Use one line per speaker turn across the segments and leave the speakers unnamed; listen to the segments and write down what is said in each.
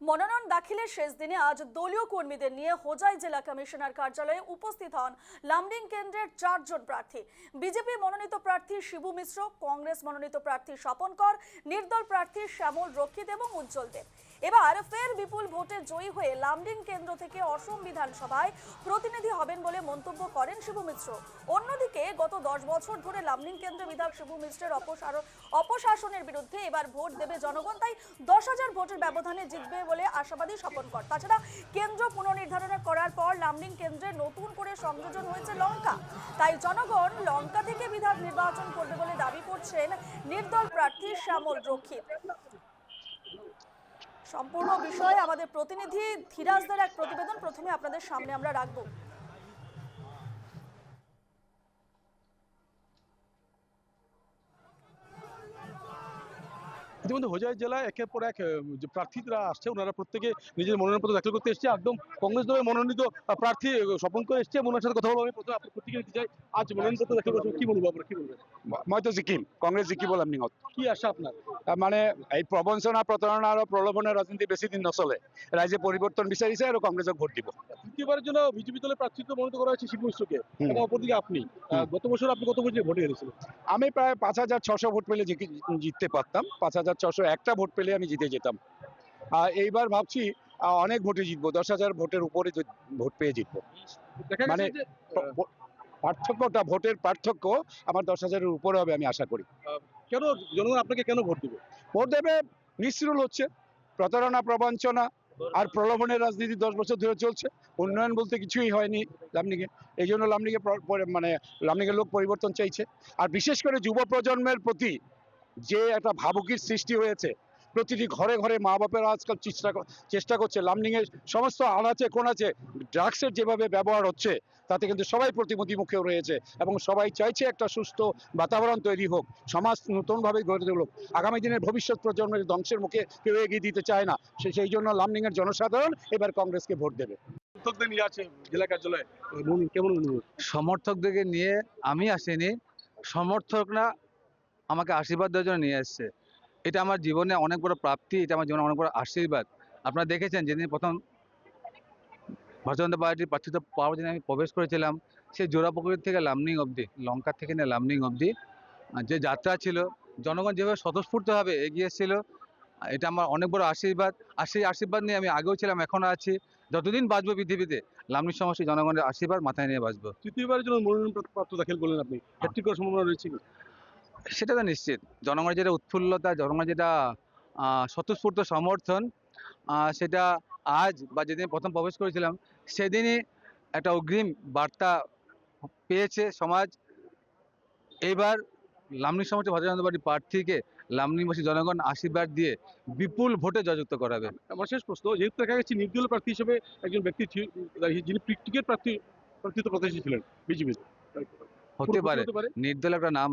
মনোনয়ন দাখিলের শেষ দিনে আজ দলীয় কর্মীদের নিয়ে হোজাই জেলা কমিশনার কার্যালয়ে উপস্থিত হন লামডিং কেন্দ্রের 4 জন প্রার্থী। বিজেপি মনোনীত প্রার্থী শিবু মিশ্র, কংগ্রেস মনোনীত প্রার্থী স্বপন কর, নির্দল প্রার্থী শ্যামল রক্ষিত এবং উজ্জ্বল দেব। এবার ফের বিপুল ভোটে জয়ী হয়ে লামডিং কেন্দ্র থেকে অসম বিধানসভায় প্রতিনিধি হবেন বলে মন্তব্য করেন শিবু মিশ্র। অন্যদিকে গত 10 বছর ধরে লামডিং কেন্দ্রে বিধায়ক শিবু মিশ্রের অপশাসনের বিরুদ্ধে এবার ভোট দেবে জনগণ, তাই 10,000 ভোটের ব্যবধানে জিতবে বলে আশাবাদী স্বপন কর। তাছাড়া কেন্দ্র পুনর্নির্ধারণ করার পর লামডিং কেন্দ্রে নতুন করে সংযোজন হয়েছে লঙ্কা, তাই জনগণ লঙ্কা থেকে বিধায়ক নির্বাচন করবে বলে দাবি করছেন নির্দল প্রার্থী শ্যামল রক্ষিত। সম্পূর্ণ বিষয়ে আমাদের প্রতিনিধি ধীরাজদের এক প্রতিবেদন প্রথমে আপনাদের সামনে আমরা রাখবো।
ইতিমধ্যে হোজাই জেলায় একের পর এক যে প্রার্থীরা আসছে, ওনারা প্রত্যেকে নিজের মনোনয়নপত্র দাখিল করতে এসছে। একদম কংগ্রেস দলের মনোনীত প্রার্থী স্বপন করে এসছে। ওনার সাথে কথা বলবো। আমি প্রথমে আপনার প্রত্যেকে নিতে চাই, আজ মনোনয়নপত্র দাখিল করছেন, কি বলবো আপনারা, কি বলবেন?
মই তো জিকিম, কংগ্রেস জিকিব লামডিঙত।
কি আশা আপনার?
মানে এই প্ৰবঞ্চনা প্ৰতাৰণা আৰু প্ৰলোভনৰ ৰাজনীতি বেছি দিন নচলে। ৰাইজে পৰিৱৰ্তন বিচাৰিছে আৰু কংগ্ৰেছক ভোট দিব।
তৃতীয়বারের জন্য বিজেপি দলের প্রার্থিত্ব মনোনীত করা হয়েছে শিবু মিশ্রকে, এবং অপরদিকে আপনি গত বছর আপনি কত ভোটে ভোটে হেরেছিলেন?
আমি প্রায় 5,600 ভোট পেলে জিততে পারতাম। 5,601টা ভোট পেলে আমি জিতে যেতাম। এইবার ভাবছি অনেক ভোটে জিতবো, 10,000 ভোটের উপরে ভোট পেয়ে জিতবো। মানে পার্থক্যটা, ভোটের পার্থক্য আমার 10,000-এর উপরে হবে আমি আশা করি।
কেন জনগণ আপনাকে কেন ভোট দিবে?
ভোট দেবে, নিশ্চিল হচ্ছে। প্রতারণা, প্রবঞ্চনা আর প্রলোভনের রাজনীতি 10 বছর ধরে চলছে। উন্নয়ন বলতে কিছুই হয়নি লামডিঙে। এই জন্য লামডিঙে মানে লামডিঙের লোক পরিবর্তন চাইছে। আর বিশেষ করে যুব প্রজন্মের প্রতি যে একটা ভাবুকির সৃষ্টি হয়েছে, প্রতিটি ঘরে ঘরে মা বাপেরা আজকাল চেষ্টা করছে লামডিঙের সমস্ত আনাচে কোনাচে ড্রাগসের যেভাবে ব্যবহার হচ্ছে, তাতে কিন্তু সবাই প্রতিমুখী মুখেও রয়েছে এবং সবাই চাইছে একটা সুস্থ বাতাবরণ তৈরি হোক, সমাজ নতুনভাবে গড়ে তুলুক। আগামী দিনের ভবিষ্যৎ প্রজন্মের ধ্বংসের মুখে কেউ এগিয়ে দিতে চায় না। সেই জন্য লামডিঙের জনসাধারণ এবার কংগ্রেসকে ভোট দেবে।
সমর্থকদের নিয়ে আছে জেলা কার্যালয়ে, কেমন অনুভব?
সমর্থকদেরকে নিয়ে আমি আসিনি, সমর্থকরা আমাকে আশীর্বাদ দেওয়ার জন্য নিয়ে এসছে। এটা আমার জীবনে অনেক বড় প্রাপ্তি, এটা আমার জীবনে অনেক বড় আশীর্বাদ। আপনারা দেখেছেন যেদিন প্রথম ভারতীয় জনতা পার্টির প্রার্থিত্ব পাওয়ার জন্য আমি প্রবেশ করেছিলাম, সেই জোড়াপুকুর থেকে লামডিং অবধি, লঙ্কা থেকে নিয়ে লামডিং অবধি যে যাত্রা ছিল, জনগণ যেভাবে স্বতঃস্ফূর্তভাবে এগিয়ে এসেছিল, এটা আমার অনেক বড় আশীর্বাদ। আর সেই আশীর্বাদ নিয়ে আমি আগেও ছিলাম, এখনও আছি। যতদিন বাঁচবো পৃথিবীতে লামডিং সমষ্টি জনগণের আশীর্বাদ মাথায় নিয়ে বাঁচবো।
তৃতীয়বারের জন্য মনোনয়নপত্র দাখিল করলেন আপনি, হ্যাট্রিক করার সম্ভাবনা রয়েছে কি?
সেটা তো নিশ্চিত। জনগণের যেটা উৎফুল্লতা, জনগণের যেটা স্বতঃস্ফূর্ত সমর্থন, সেটা আজ বা যেদিন প্রথম প্রবেশ করেছিলাম সেদিনই একটা অগ্রিম বার্তা পেয়েছে সমাজ। এইবার লামডিং সমষ্টি ভারতীয় জনতা পার্টির প্রার্থীকে লামডিংবাসী জনগণ আশীর্বাদ দিয়ে বিপুল ভোটে জয়যুক্ত করাবে।
আমার শেষ প্রশ্ন, যেহেতু দেখা গেছে নির্দলীয় প্রার্থী হিসেবে একজন ব্যক্তি যিনি টিকিট প্রার্থিত্ব প্রত্যাশী ছিলেন বিজেপি,
হতে পারে নির্দল একটা নাম,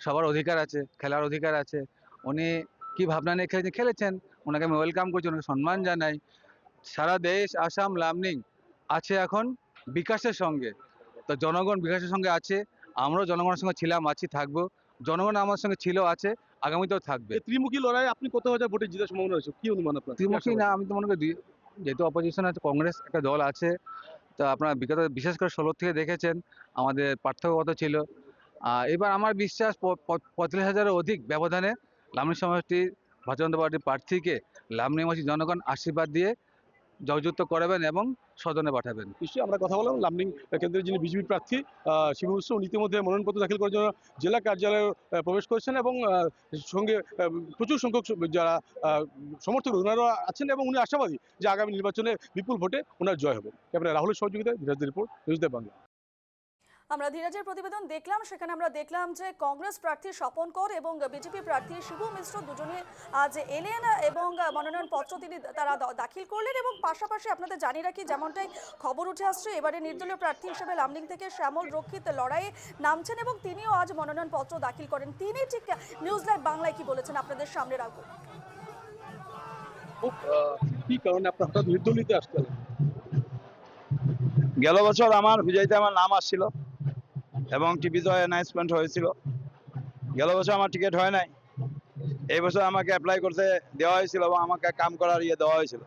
সবার অধিকার আছে, খেলার অধিকার আছে। উনি কি ভাবনা নিয়ে খেলেছেন, ওনাকে আমি ওয়েলকাম করছি, ওনাকে সম্মান জানাই। সারা দেশ, আসাম, লামডিং আছে এখন বিকাশের সঙ্গে, তো জনগণ বিকাশের সঙ্গে আছে। আমরাও জনগণের সঙ্গে ছিলাম, আছি, থাকবো। জনগণ আমার সঙ্গে ছিল, আছে, আগামীতেও থাকবে।
ত্রিমুখী লড়াই আপনি কত হাজার ভোটে জেতার সম্ভাবনা রয়েছে, কি অনুমান আপনার?
ত্রিমুখী না, আমি তো মনে করি যেহেতু অপোজিশন আছে, কংগ্রেস একটা দল আছে, তো আপনারা বিগত বিশেষ করে 16 থেকে দেখেছেন আমাদের পার্থক্য কত ছিল। এবার আমার বিশ্বাস 45,000-এর অধিক ব্যবধানে লামডিং সমষ্টির ভারতীয় জনতা পার্টির প্রার্থীকে লামডিংবাসী জনগণ আশীর্বাদ দিয়ে জয়যুক্ত করাবেন এবং সদনে পাঠাবেন।
নিশ্চয়ই আমরা কথা বললাম লামডিং কেন্দ্রের যিনি বিজেপি প্রার্থী শিবু মিশ্র, উনি ইতিমধ্যে মনোনয়নপত্র দাখিল করার জন্য জেলা কার্যালয়ে প্রবেশ করেছেন এবং সঙ্গে প্রচুর সংখ্যক যারা সমর্থক ওনারা আছেন এবং উনি আশাবাদী যে আগামী নির্বাচনে বিপুল ভোটে ওনার জয় হবে। ক্যামেরায় রাহুলের সহযোগিতায় ধীরাজের রিপোর্ট, নিউজ বাংলা।
আমরা ধীরাজের প্রতিবেদন দেখলাম, সেখানে আমরা দেখলাম যে কংগ্রেস প্রার্থী স্বপন কর এবং বিজেপি প্রার্থী শিবু মিশ্র দুজনে আজ এলেন এবং মনোনয়ন পত্র তারা দাখিল করলেন। এবং পাশাপাশি আপনাদের জানিয়ে রাখি, যেমনটাই খবর উঠে আসছে, এবারে নির্দলীয় প্রার্থী হিসেবে লামডিং থেকে শ্যামল রক্ষিত লড়াইয়ে নামছেন এবং তিনিও আজ মনোনয়ন পত্র দাখিল করেন। তিনি ঠিক নিউজ লাইভ বাংলায় কি বলেছেন আপনাদের সামনে রাখবো।
কি কারণে আপনার হঠাৎ নির্দলীয়তে আসতে হলো?
গেল বছর আমার হুজাইতে আমার নাম আসছিল এবং টিভিতে অ্যানাউন্সমেন্ট হয়েছিল। গেল বছর আমার টিকিট হয় নাই, এই বছর আমাকে অ্যাপ্লাই করতে দেওয়া হয়েছিল এবং আমাকে কাম করার দেওয়া হয়েছিল।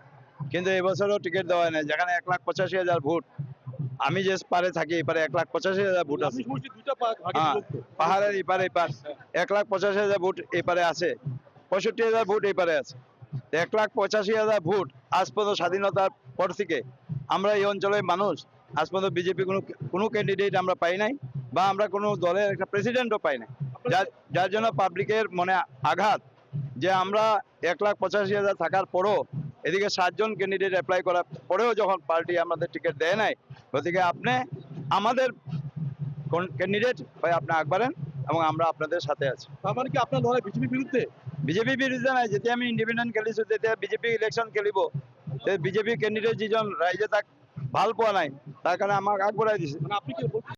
কিন্তু এবছরও টিকিট দেওয়া হয় না, যেখানে 1,85,000 ভোট। আমি যে পারে থাকি এপারে 1,85,000 ভোট আছে।
আপনি সমষ্টি দুইটা ভাগে
হ্যাঁ,
বিভক্ত।
পাহাড়ের এপারে এপার 1,85,000 ভোট এপারে আছে, 65,000 ভোট এপারে আছে। 1,85,000 ভোট আজ পর্যন্ত স্বাধীনতার পর থেকে আমরা এই অঞ্চলের মানুষ আজ পর্যন্ত বিজেপি কোনো ক্যান্ডিডেট আমরা পাই নাই, বা আমরা কোনো দলের একটা প্রেসিডেন্টও পাই নাই। যার জন্য পাবলিকের মনে আঘাত যে আমরা 1,85,000 থাকার পরও এদিকে 7 জন ক্যান্ডিডেট অ্যাপ্লাই করার পরেও যখন পার্টি আমাদের টিকিট দেয় নাই, গতিকে আপনি আমাদের ক্যান্ডিডেট ভাই আপনি আগবাড়েন এবং আমরা আপনাদের সাথে আছি।
তার মানে কি আপনার দলের বিজেপি বিরুদ্ধে?
বিজেপি বিরুদ্ধে নাই, যেতিয়া আমি ইণ্ডিপেণ্ডেণ্ট খেলিছোঁ তেতিয়া বিজেপি ইলেকশ্যন খেলিব, বিজেপি কেণ্ডিডেট যিজন ৰাইজে তাক ভাল পোৱা নাই তাৰ কাৰণে আমাক আগবঢ়াই দিছে।
মানে আপনি কি বলছেন